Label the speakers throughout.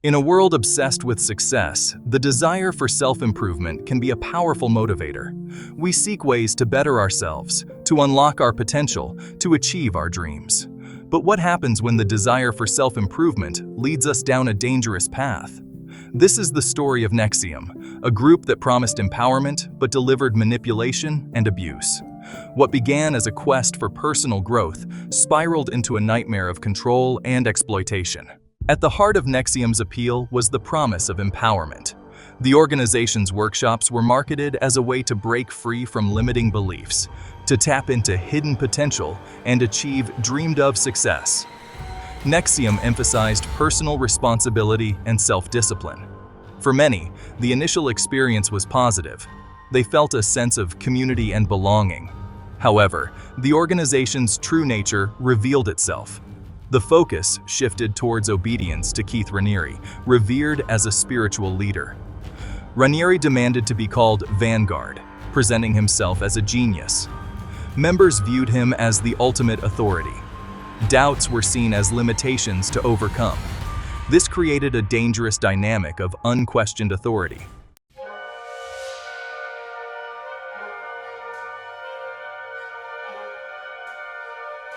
Speaker 1: In a world obsessed with success, the desire for self-improvement can be a powerful motivator. We seek ways to better ourselves, to unlock our potential, to achieve our dreams. But what happens when the desire for self-improvement leads us down a dangerous path? This is the story of NXIVM, a group that promised empowerment but delivered manipulation and abuse. What began as a quest for personal growth spiraled into a nightmare of control and exploitation. At the heart of NXIVM's appeal was the promise of empowerment. The organization's workshops were marketed as a way to break free from limiting beliefs, to tap into hidden potential and achieve dreamed-of success. NXIVM emphasized personal responsibility and self-discipline. For many, the initial experience was positive. They felt a sense of community and belonging. However, the organization's true nature revealed itself. The focus shifted towards obedience to Keith Raniere, revered as a spiritual leader. Raniere demanded to be called Vanguard, presenting himself as a genius. Members viewed him as the ultimate authority. Doubts were seen as limitations to overcome. This created a dangerous dynamic of unquestioned authority.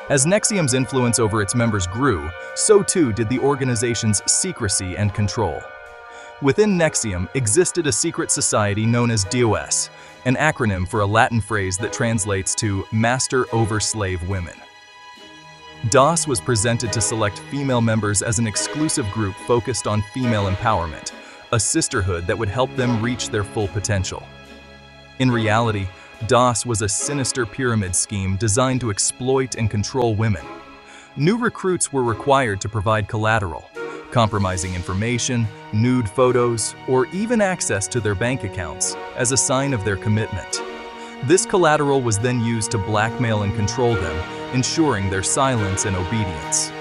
Speaker 1: As NXIVM's influence over its members grew, so too did the organization's secrecy and control. Within NXIVM existed a secret society known as DOS, an acronym for a Latin phrase that translates to Master over Slave Women. DOS was presented to select female members as an exclusive group focused on female empowerment, a sisterhood that would help them reach their full potential. In reality, DOS was a sinister pyramid scheme designed to exploit and control women. New recruits were required to provide collateral, compromising information, nude photos, or even access to their bank accounts as a sign of their commitment. This collateral was then used to blackmail and control them, ensuring their silence and obedience.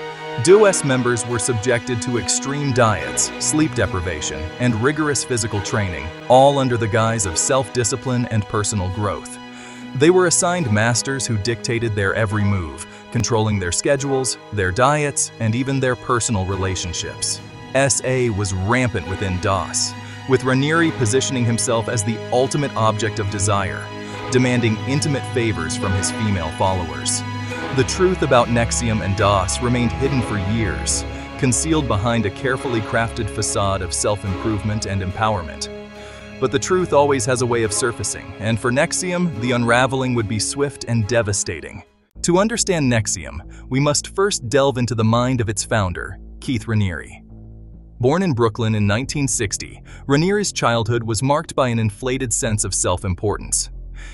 Speaker 1: DOS members were subjected to extreme diets, sleep deprivation, and rigorous physical training, all under the guise of self-discipline and personal growth. They were assigned masters who dictated their every move, controlling their schedules, their diets, and even their personal relationships. SA was rampant within DOS, with Raniere positioning himself as the ultimate object of desire, demanding intimate favors from his female followers. The truth about NXIVM and DOS remained hidden for years, concealed behind a carefully crafted facade of self-improvement and empowerment. But the truth always has a way of surfacing, and for NXIVM, the unraveling would be swift and devastating. To understand NXIVM, we must first delve into the mind of its founder, Keith Raniere. Born in Brooklyn in 1960, Raniere's childhood was marked by an inflated sense of self-importance.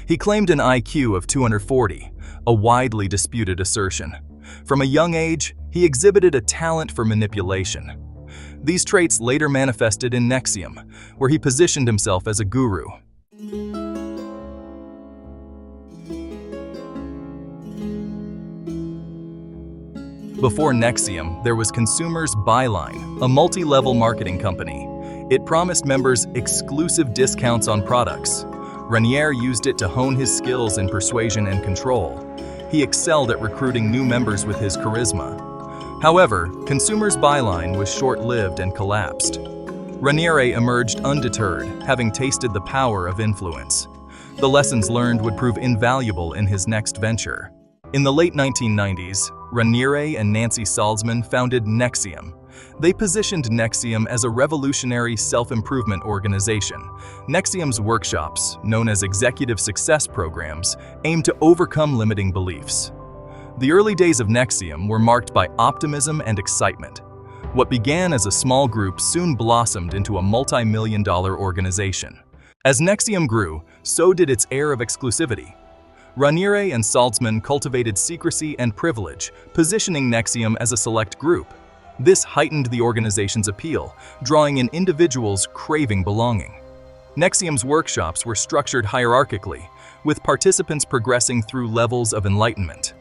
Speaker 1: He claimed an IQ of 240, a widely disputed assertion. From a young age, he exhibited a talent for manipulation. These traits later manifested in NXIVM, where he positioned himself as a guru. Before NXIVM, there was Consumers Byline, a multi-level marketing company. It promised members exclusive discounts on products. Raniere used it to hone his skills in persuasion and control. He excelled at recruiting new members with his charisma. However, Consumers Byline was short-lived and collapsed. Raniere emerged undeterred, having tasted the power of influence. The lessons learned would prove invaluable in his next venture. In the late 1990s, Raniere and Nancy Salzman founded NXIVM. They positioned NXIVM as a revolutionary self-improvement organization. NXIVM's workshops, known as executive success programs, aimed to overcome limiting beliefs. The early days of NXIVM were marked by optimism and excitement. What began as a small group soon blossomed into a multi-million-dollar organization. As NXIVM grew, so did its air of exclusivity. Raniere and Salzman cultivated secrecy and privilege, positioning NXIVM as a select group. This heightened the organization's appeal, drawing in individuals craving belonging. NXIVM's workshops were structured hierarchically, with participants progressing through levels of enlightenment.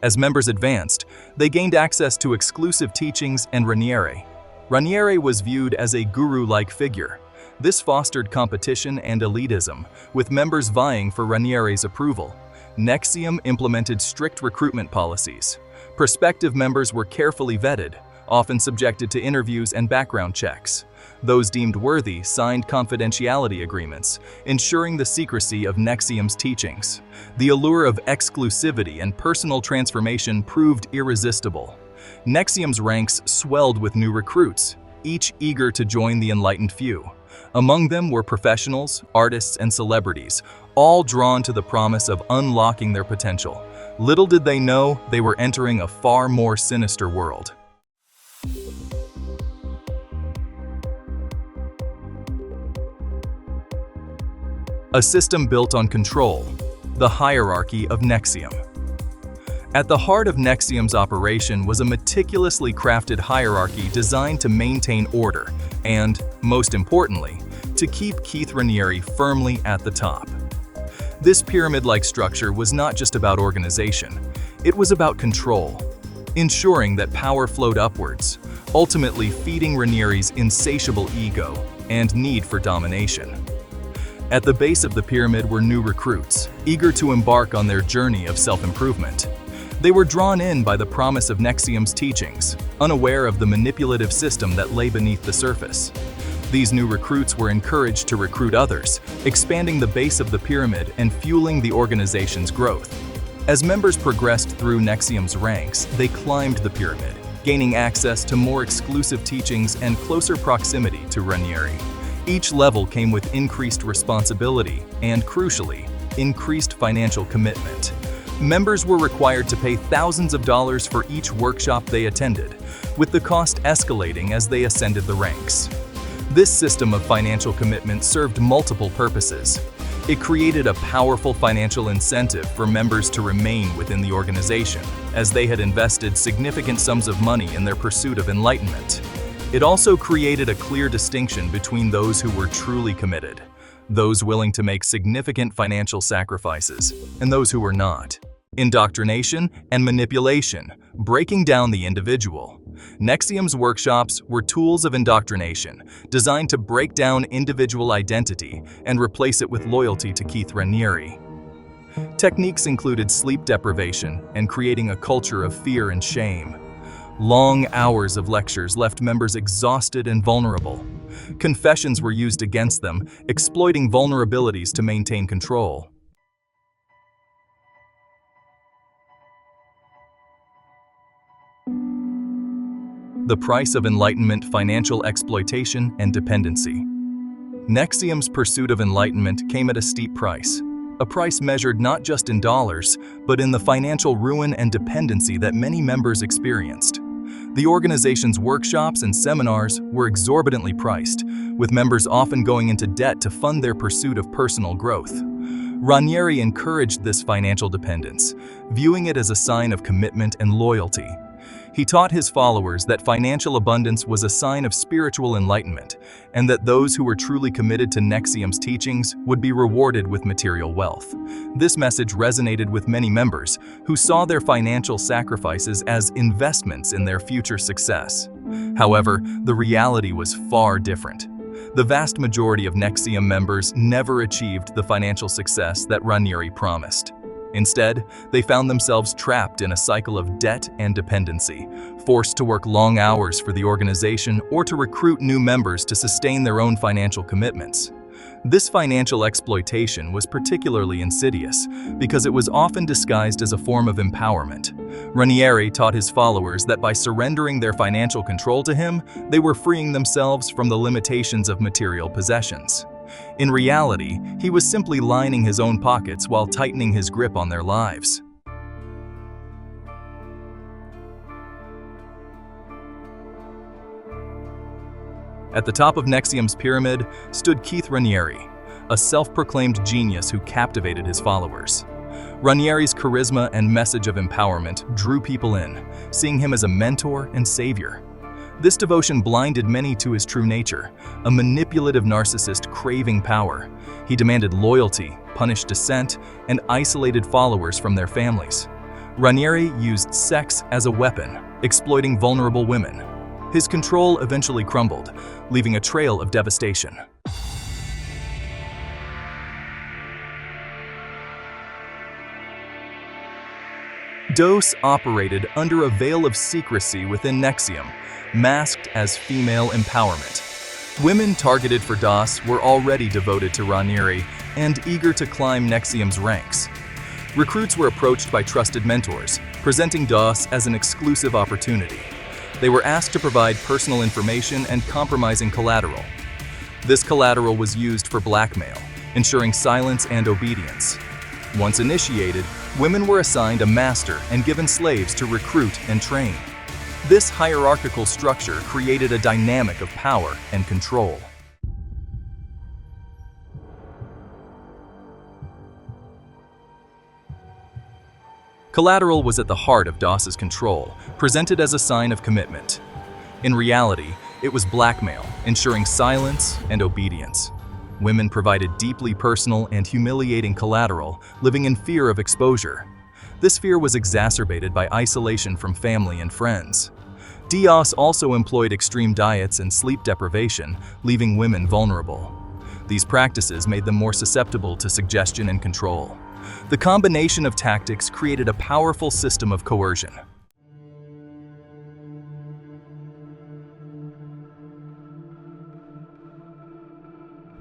Speaker 1: As members advanced, they gained access to exclusive teachings and Raniere. Raniere was viewed as a guru-like figure. This fostered competition and elitism, with members vying for Raniere's approval. NXIVM implemented strict recruitment policies. Prospective members were carefully vetted, often subjected to interviews and background checks. Those deemed worthy signed confidentiality agreements, ensuring the secrecy of NXIVM's teachings. The allure of exclusivity and personal transformation proved irresistible. NXIVM's ranks swelled with new recruits, each eager to join the enlightened few. Among them were professionals, artists, and celebrities, all drawn to the promise of unlocking their potential. Little did they know they were entering a far more sinister world. A system built on control, the hierarchy of NXIVM. At the heart of NXIVM's operation was a meticulously crafted hierarchy designed to maintain order and, most importantly, to keep Keith Raniere firmly at the top. This pyramid-like structure was not just about organization, it was about control, ensuring that power flowed upwards, ultimately feeding Raniere's insatiable ego and need for domination. At the base of the pyramid were new recruits, eager to embark on their journey of self-improvement. They were drawn in by the promise of NXIVM's teachings, unaware of the manipulative system that lay beneath the surface. These new recruits were encouraged to recruit others, expanding the base of the pyramid and fueling the organization's growth. As members progressed through NXIVM's ranks, they climbed the pyramid, gaining access to more exclusive teachings and closer proximity to Raniere. Each level came with increased responsibility and, crucially, increased financial commitment. Members were required to pay thousands of dollars for each workshop they attended, with the cost escalating as they ascended the ranks. This system of financial commitment served multiple purposes. It created a powerful financial incentive for members to remain within the organization, as they had invested significant sums of money in their pursuit of enlightenment. It also created a clear distinction between those who were truly committed, those willing to make significant financial sacrifices, and those who were not. Indoctrination and manipulation, breaking down the individual. NXIVM's workshops were tools of indoctrination, designed to break down individual identity and replace it with loyalty to Keith Raniere. Techniques included sleep deprivation and creating a culture of fear and shame. Long hours of lectures left members exhausted and vulnerable. Confessions were used against them, exploiting vulnerabilities to maintain control. The price of enlightenment: financial exploitation and dependency. NXIVM's pursuit of enlightenment came at a steep price, a price measured not just in dollars, but in the financial ruin and dependency that many members experienced. The organization's workshops and seminars were exorbitantly priced, with members often going into debt to fund their pursuit of personal growth. Raniere encouraged this financial dependence, viewing it as a sign of commitment and loyalty. He taught his followers that financial abundance was a sign of spiritual enlightenment, and that those who were truly committed to NXIVM's teachings would be rewarded with material wealth. This message resonated with many members who saw their financial sacrifices as investments in their future success. However, the reality was far different. The vast majority of NXIVM members never achieved the financial success that Raniere promised. Instead, they found themselves trapped in a cycle of debt and dependency, forced to work long hours for the organization or to recruit new members to sustain their own financial commitments. This financial exploitation was particularly insidious because it was often disguised as a form of empowerment. Raniere taught his followers that by surrendering their financial control to him, they were freeing themselves from the limitations of material possessions. In reality, he was simply lining his own pockets while tightening his grip on their lives. At the top of NXIVM's pyramid stood Keith Raniere, a self-proclaimed genius who captivated his followers. Raniere's charisma and message of empowerment drew people in, seeing him as a mentor and savior. This devotion blinded many to his true nature, a manipulative narcissist craving power. He demanded loyalty, punished dissent, and isolated followers from their families. Raniere used sex as a weapon, exploiting vulnerable women. His control eventually crumbled, leaving a trail of devastation. DOS operated under a veil of secrecy within NXIVM, masked as female empowerment. Women targeted for DOS were already devoted to Raniere and eager to climb NXIVM's ranks. Recruits were approached by trusted mentors, presenting DOS as an exclusive opportunity. They were asked to provide personal information and compromising collateral. This collateral was used for blackmail, ensuring silence and obedience. Once initiated, women were assigned a master and given slaves to recruit and train. This hierarchical structure created a dynamic of power and control. Collateral was at the heart of DOS's control, presented as a sign of commitment. In reality, it was blackmail, ensuring silence and obedience. Women provided deeply personal and humiliating collateral, living in fear of exposure. This fear was exacerbated by isolation from family and friends. DOS also employed extreme diets and sleep deprivation, leaving women vulnerable. These practices made them more susceptible to suggestion and control. The combination of tactics created a powerful system of coercion.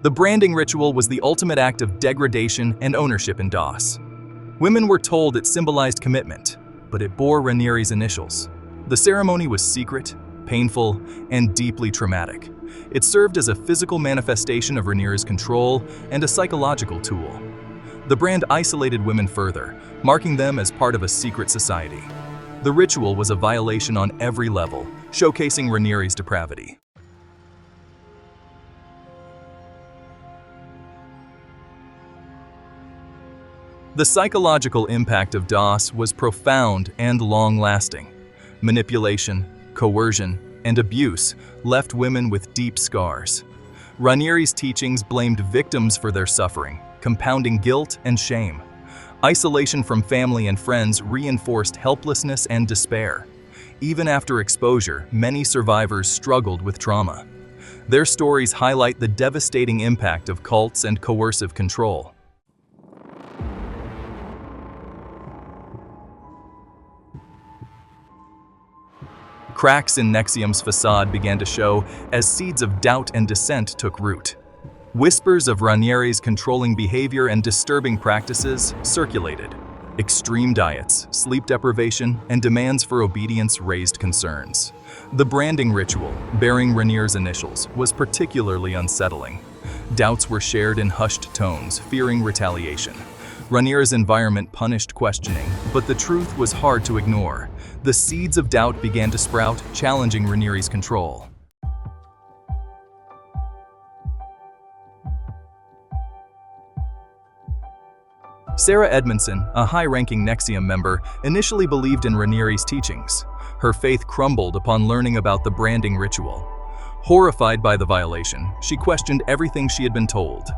Speaker 1: The branding ritual was the ultimate act of degradation and ownership in DOS. Women were told it symbolized commitment, but it bore Raniere's initials. The ceremony was secret, painful, and deeply traumatic. It served as a physical manifestation of Raniere's control and a psychological tool. The brand isolated women further, marking them as part of a secret society. The ritual was a violation on every level, showcasing Raniere's depravity. The psychological impact of DOS was profound and long-lasting. Manipulation, coercion, and abuse left women with deep scars. Raniere's teachings blamed victims for their suffering, compounding guilt and shame. Isolation from family and friends reinforced helplessness and despair. Even after exposure, many survivors struggled with trauma. Their stories highlight the devastating impact of cults and coercive control. Cracks in NXIVM's facade began to show as seeds of doubt and dissent took root. Whispers of Raniere's controlling behavior and disturbing practices circulated. Extreme diets, sleep deprivation, and demands for obedience raised concerns. The branding ritual, bearing Raniere's initials, was particularly unsettling. Doubts were shared in hushed tones, fearing retaliation. Raniere's environment punished questioning, but the truth was hard to ignore. The seeds of doubt began to sprout, challenging Raniere's control. Sarah Edmondson, a high-ranking NXIVM member, initially believed in Raniere's teachings. Her faith crumbled upon learning about the branding ritual. Horrified by the violation, she questioned everything she had been told.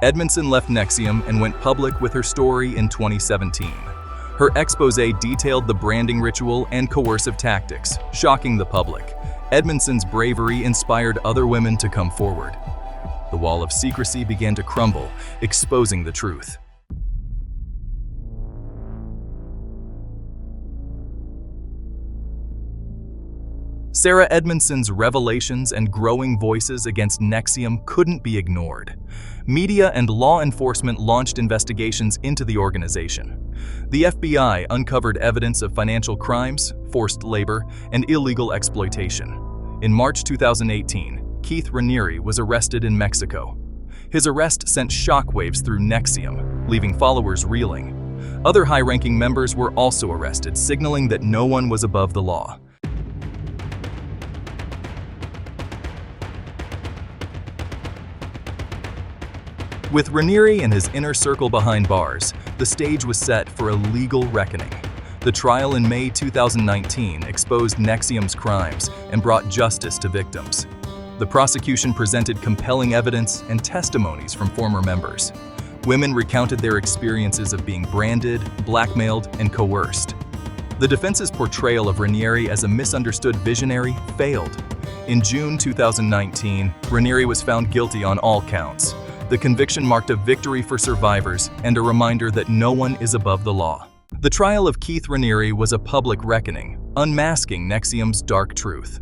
Speaker 1: Edmondson left NXIVM and went public with her story in 2017. Her exposé detailed the branding ritual and coercive tactics, shocking the public. Edmondson's bravery inspired other women to come forward. The wall of secrecy began to crumble, exposing the truth. Sarah Edmondson's revelations and growing voices against NXIVM couldn't be ignored. Media and law enforcement launched investigations into the organization. The FBI uncovered evidence of financial crimes, forced labor, and illegal exploitation. In March 2018, Keith Raniere was arrested in Mexico. His arrest sent shockwaves through NXIVM, leaving followers reeling. Other high-ranking members were also arrested, signaling that no one was above the law. With Raniere and his inner circle behind bars, the stage was set for a legal reckoning. The trial in May 2019 exposed NXIVM's crimes and brought justice to victims. The prosecution presented compelling evidence and testimonies from former members. Women recounted their experiences of being branded, blackmailed, and coerced. The defense's portrayal of Raniere as a misunderstood visionary failed. In June 2019, Raniere was found guilty on all counts. The conviction marked a victory for survivors and a reminder that no one is above the law. The trial of Keith Raniere was a public reckoning, unmasking NXIVM's dark truth.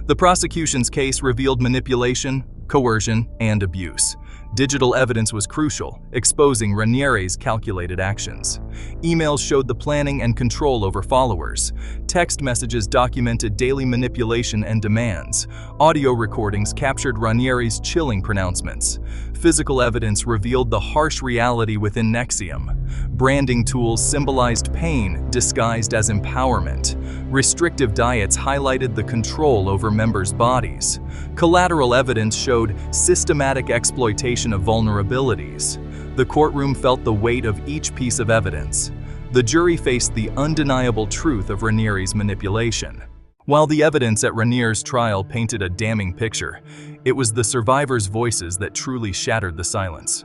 Speaker 1: The prosecution's case revealed manipulation, coercion, and abuse. Digital evidence was crucial, exposing Raniere's calculated actions. Emails showed the planning and control over followers. Text messages documented daily manipulation and demands. Audio recordings captured Raniere's chilling pronouncements. Physical evidence revealed the harsh reality within NXIVM. Branding tools symbolized pain disguised as empowerment. Restrictive diets highlighted the control over members' bodies. Collateral evidence showed systematic exploitation of vulnerabilities. The courtroom felt the weight of each piece of evidence. The jury faced the undeniable truth of Raniere's manipulation. While the evidence at Raniere's trial painted a damning picture, it was the survivors' voices that truly shattered the silence.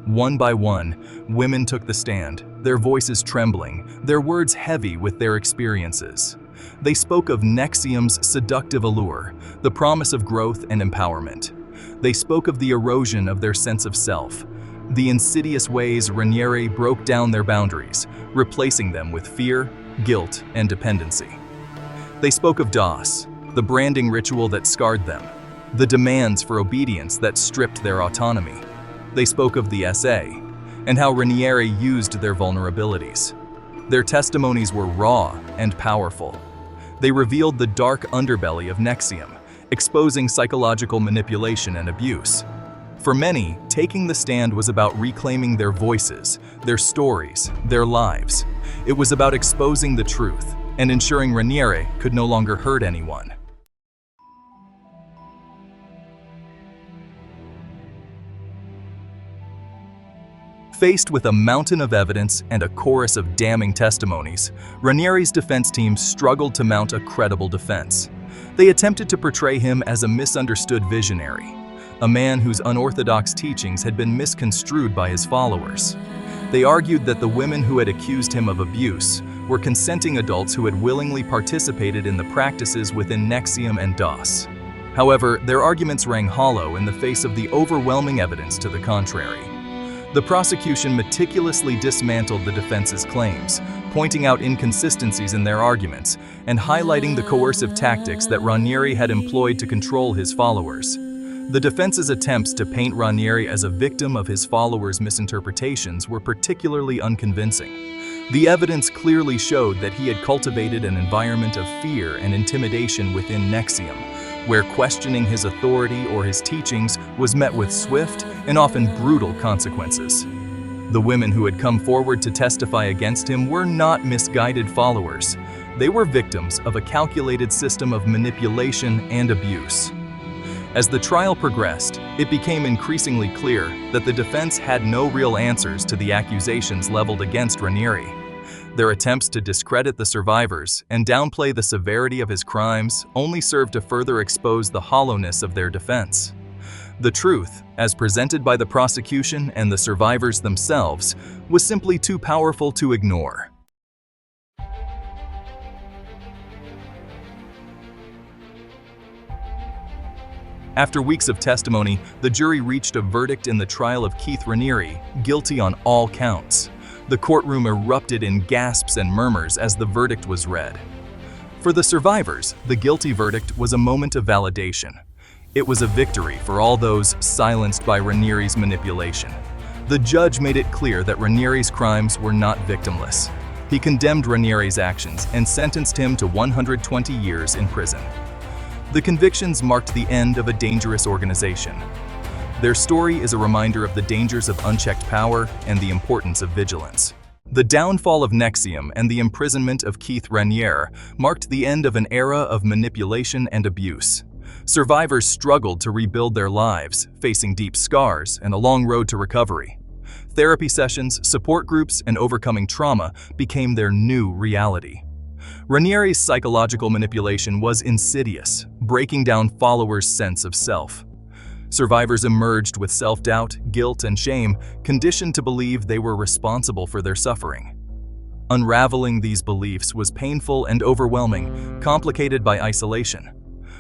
Speaker 1: One by one, women took the stand, their voices trembling, their words heavy with their experiences. They spoke of NXIVM's seductive allure, the promise of growth and empowerment. They spoke of the erosion of their sense of self, the insidious ways Raniere broke down their boundaries, replacing them with fear, guilt, and dependency. They spoke of DOS, the branding ritual that scarred them, the demands for obedience that stripped their autonomy. They spoke of the SA, and how Raniere used their vulnerabilities. Their testimonies were raw and powerful. They revealed the dark underbelly of NXIVM, exposing psychological manipulation and abuse. For many, taking the stand was about reclaiming their voices, their stories, their lives. It was about exposing the truth and ensuring Raniere could no longer hurt anyone. Faced with a mountain of evidence and a chorus of damning testimonies, Raniere's defense team struggled to mount a credible defense. They attempted to portray him as a misunderstood visionary, a man whose unorthodox teachings had been misconstrued by his followers. They argued that the women who had accused him of abuse were consenting adults who had willingly participated in the practices within NXIVM and DOS. However, their arguments rang hollow in the face of the overwhelming evidence to the contrary. The prosecution meticulously dismantled the defense's claims, pointing out inconsistencies in their arguments and highlighting the coercive tactics that Raniere had employed to control his followers. The defense's attempts to paint Raniere as a victim of his followers' misinterpretations were particularly unconvincing. The evidence clearly showed that he had cultivated an environment of fear and intimidation within NXIVM, where questioning his authority or his teachings was met with swift and often brutal consequences. The women who had come forward to testify against him were not misguided followers. They were victims of a calculated system of manipulation and abuse. As the trial progressed, it became increasingly clear that the defense had no real answers to the accusations leveled against Raniere. Their attempts to discredit the survivors and downplay the severity of his crimes only served to further expose the hollowness of their defense. The truth, as presented by the prosecution and the survivors themselves, was simply too powerful to ignore. After weeks of testimony, the jury reached a verdict in the trial of Keith Raniere, guilty on all counts. The courtroom erupted in gasps and murmurs as the verdict was read. For the survivors, the guilty verdict was a moment of validation. It was a victory for all those silenced by Raniere's manipulation. The judge made it clear that Raniere's crimes were not victimless. He condemned Raniere's actions and sentenced him to 120 years in prison. The convictions marked the end of a dangerous organization. Their story is a reminder of the dangers of unchecked power and the importance of vigilance. The downfall of NXIVM and the imprisonment of Keith Raniere marked the end of an era of manipulation and abuse. Survivors struggled to rebuild their lives, facing deep scars and a long road to recovery. Therapy sessions, support groups, and overcoming trauma became their new reality. Raniere's psychological manipulation was insidious, breaking down followers' sense of self. Survivors emerged with self-doubt, guilt, and shame, conditioned to believe they were responsible for their suffering. Unraveling these beliefs was painful and overwhelming, complicated by isolation.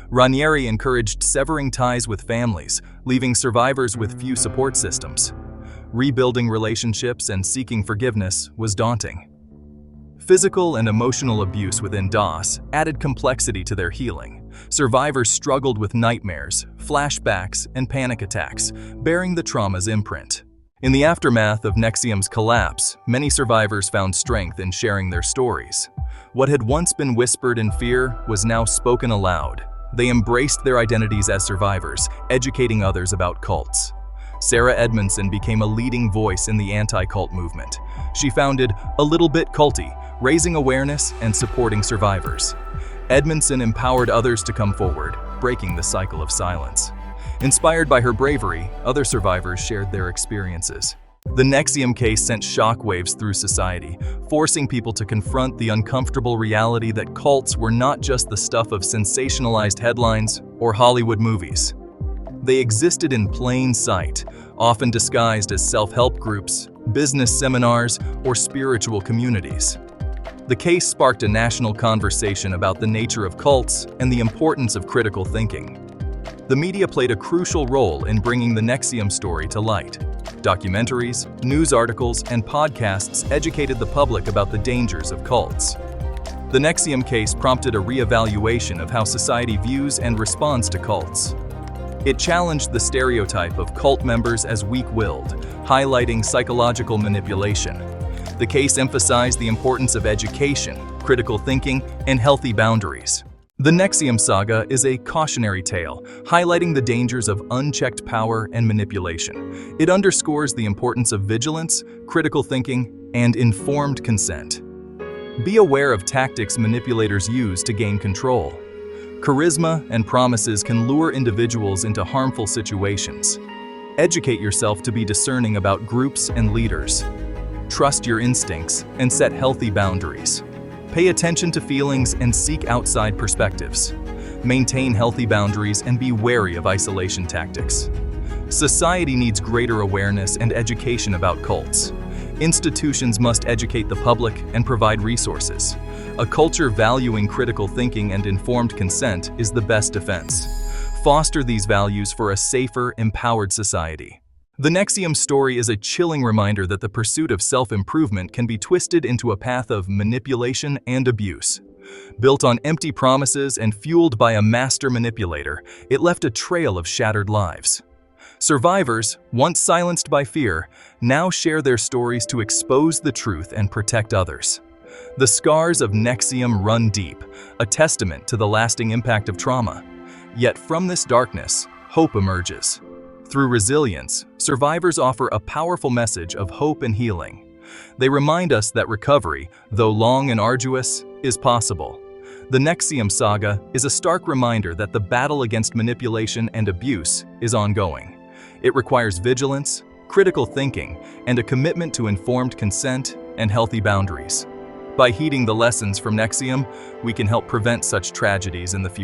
Speaker 1: Raniere encouraged severing ties with families, leaving survivors with few support systems. Rebuilding relationships and seeking forgiveness was daunting. Physical and emotional abuse within DOS added complexity to their healing. Survivors struggled with nightmares, flashbacks, and panic attacks, bearing the trauma's imprint. In the aftermath of NXIVM's collapse, many survivors found strength in sharing their stories. What had once been whispered in fear was now spoken aloud. They embraced their identities as survivors, educating others about cults. Sarah Edmondson became a leading voice in the anti-cult movement. She founded A Little Bit Culty, raising awareness and supporting survivors. Edmondson empowered others to come forward, breaking the cycle of silence. Inspired by her bravery, other survivors shared their experiences. The NXIVM case sent shockwaves through society, forcing people to confront the uncomfortable reality that cults were not just the stuff of sensationalized headlines or Hollywood movies. They existed in plain sight, often disguised as self-help groups, business seminars, or spiritual communities. The case sparked a national conversation about the nature of cults and the importance of critical thinking. The media played a crucial role in bringing the NXIVM story to light. Documentaries, news articles, and podcasts educated the public about the dangers of cults. The NXIVM case prompted a re-evaluation of how society views and responds to cults. It challenged the stereotype of cult members as weak-willed, highlighting psychological manipulation. The case emphasized the importance of education, critical thinking, and healthy boundaries. The NXIVM saga is a cautionary tale, highlighting the dangers of unchecked power and manipulation. It underscores the importance of vigilance, critical thinking, and informed consent. Be aware of tactics manipulators use to gain control. Charisma and promises can lure individuals into harmful situations. Educate yourself to be discerning about groups and leaders. Trust your instincts and set healthy boundaries. Pay attention to feelings and seek outside perspectives. Maintain healthy boundaries and be wary of isolation tactics. Society needs greater awareness and education about cults. Institutions must educate the public and provide resources. A culture valuing critical thinking and informed consent is the best defense. Foster these values for a safer, empowered society. The NXIVM story is a chilling reminder that the pursuit of self-improvement can be twisted into a path of manipulation and abuse. Built on empty promises and fueled by a master manipulator, it left a trail of shattered lives. Survivors, once silenced by fear, now share their stories to expose the truth and protect others. The scars of NXIVM run deep, a testament to the lasting impact of trauma. Yet from this darkness, hope emerges. Through resilience, survivors offer a powerful message of hope and healing. They remind us that recovery, though long and arduous, is possible. The NXIVM saga is a stark reminder that the battle against manipulation and abuse is ongoing. It requires vigilance, critical thinking, and a commitment to informed consent and healthy boundaries. By heeding the lessons from NXIVM, we can help prevent such tragedies in the future.